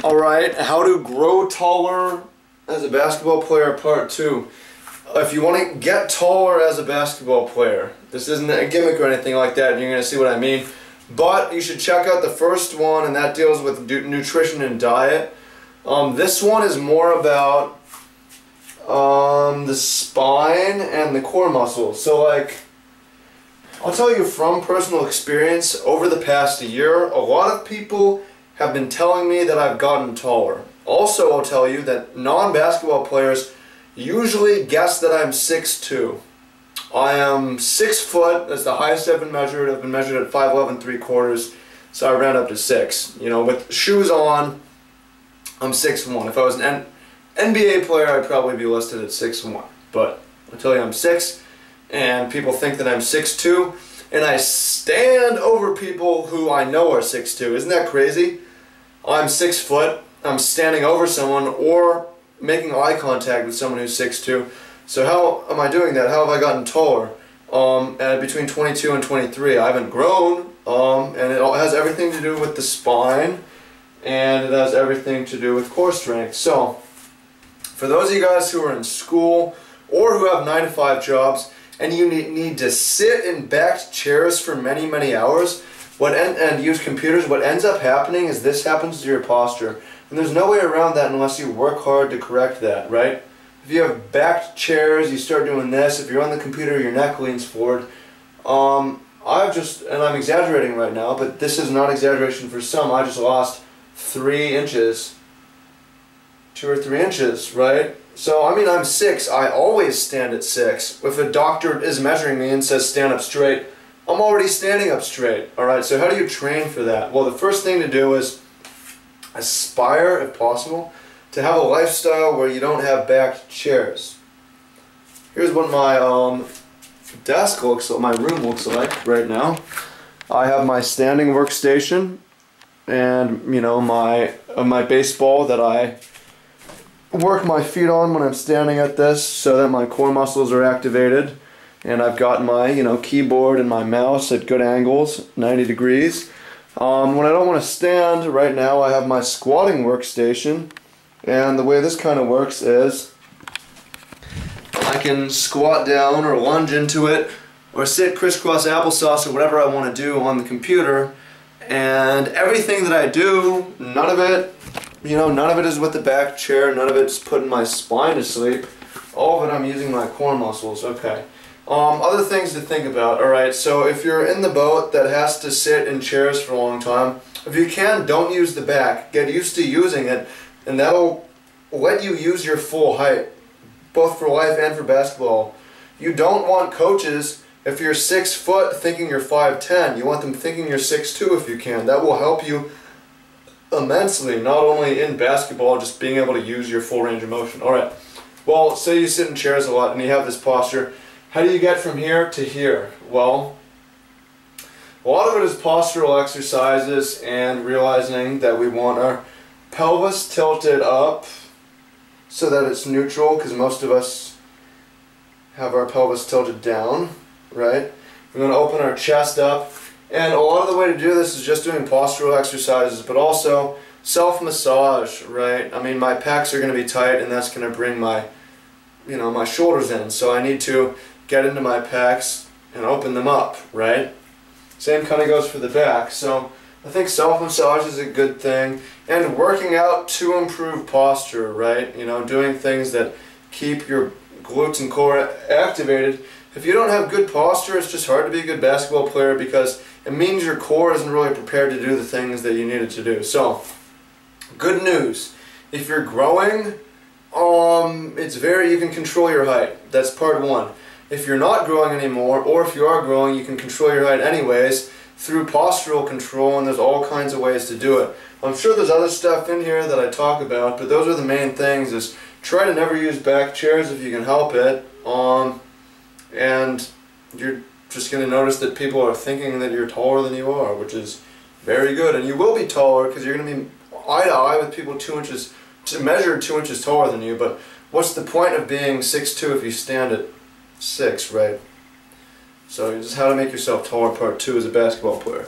Alright, how to grow taller as a basketball player, part 2. If you want to get taller as a basketball player, this isn't a gimmick or anything like that, and you're going to see what I mean, but you should check out the first one, and that deals with nutrition and diet. This one is more about the spine and the core muscles. So like, I'll tell you from personal experience, over the past year, a lot of people have been telling me that I've gotten taller. Also, I'll tell you that non-basketball players usually guess that I'm 6'2". I am 6 foot, that's the highest I've been measured. I've been measured at 5'11" 3/4, so I ran up to 6. You know, with shoes on, I'm 6'1". If I was an NBA player, I'd probably be listed at 6'1". But I'll tell you I'm 6, and people think that I'm 6'2", and I stand over people who I know are 6'2". Isn't that crazy? I'm 6 foot, I'm standing over someone or making eye contact with someone who's 6'2". So how am I doing that? How have I gotten taller? At between 22 and 23, I haven't grown, and it all has everything to do with the spine, and it has everything to do with core strength. So, for those of you guys who are in school or who have 9-to-5 jobs, and you need to sit in backed chairs for many hours, and use computers, what ends up happening is this happens to your posture. And there's no way around that unless you work hard to correct that, right? If you have backed chairs, you start doing this. If you're on the computer, your neck leans forward. And I'm exaggerating right now, but this is not exaggeration for some. I just lost 3 inches, 2 or 3 inches, right? So, I mean, I'm 6. I always stand at 6. If a doctor is measuring me and says stand up straight, I'm already standing up straight. Alright, so how do you train for that? Well, the first thing to do is aspire, if possible, to have a lifestyle where you don't have backed chairs. Here's what my desk looks like, my room looks like right now. I have my standing workstation and, you know, my baseball that I work my feet on when I'm standing at this so that my core muscles are activated. And I've got my, you know, keyboard and my mouse at good angles, 90 degrees. When I don't want to stand, right now I have my squatting workstation. And the way this kind of works is I can squat down or lunge into it or sit crisscross applesauce or whatever I want to do on the computer. And everything that I do, none of it is with the back chair, none of it's putting my spine to sleep. All of it I'm using my core muscles, okay. Other things to think about, alright, so if you're in the boat that has to sit in chairs for a long time, if you can, don't use the back. Get used to using it, and that'll let you use your full height, both for life and for basketball. You don't want coaches, if you're 6 foot, thinking you're 5'10". You want them thinking you're 6'2" if you can. That will help you immensely, not only in basketball, just being able to use your full range of motion. Alright, well, say you sit in chairs a lot and you have this posture. How do you get from here to here? Well, a lot of it is postural exercises and realizing that we want our pelvis tilted up so that it's neutral, because most of us have our pelvis tilted down, right? We're going to open our chest up, and a lot of the way to do this is just doing postural exercises, but also self-massage, right? I mean, my pecs are going to be tight, and that's going to bring my, you know, my shoulders in, so I need to get into my pecs and open them up, right? Same kind of goes for the back. So I think self-massage is a good thing, and working out to improve posture, right? You know, doing things that keep your glutes and core activated. If you don't have good posture, it's just hard to be a good basketball player because it means your core isn't really prepared to do the things that you need it to do. So, good news. If you're growing, you can control your height. That's part 1. If you're not growing anymore, or if you are growing, you can control your height anyways through postural control, and there's all kinds of ways to do it. I'm sure there's other stuff in here that I talk about, but those are the main things. Is try to never use back chairs if you can help it, and you're just going to notice that people are thinking that you're taller than you are, which is very good, and you will be taller because you're going to be eye to eye with people 2 inches, measured 2 inches taller than you, but what's the point of being 6'2" if you stand at 6, right? So just how to make yourself taller, part 2 as a basketball player.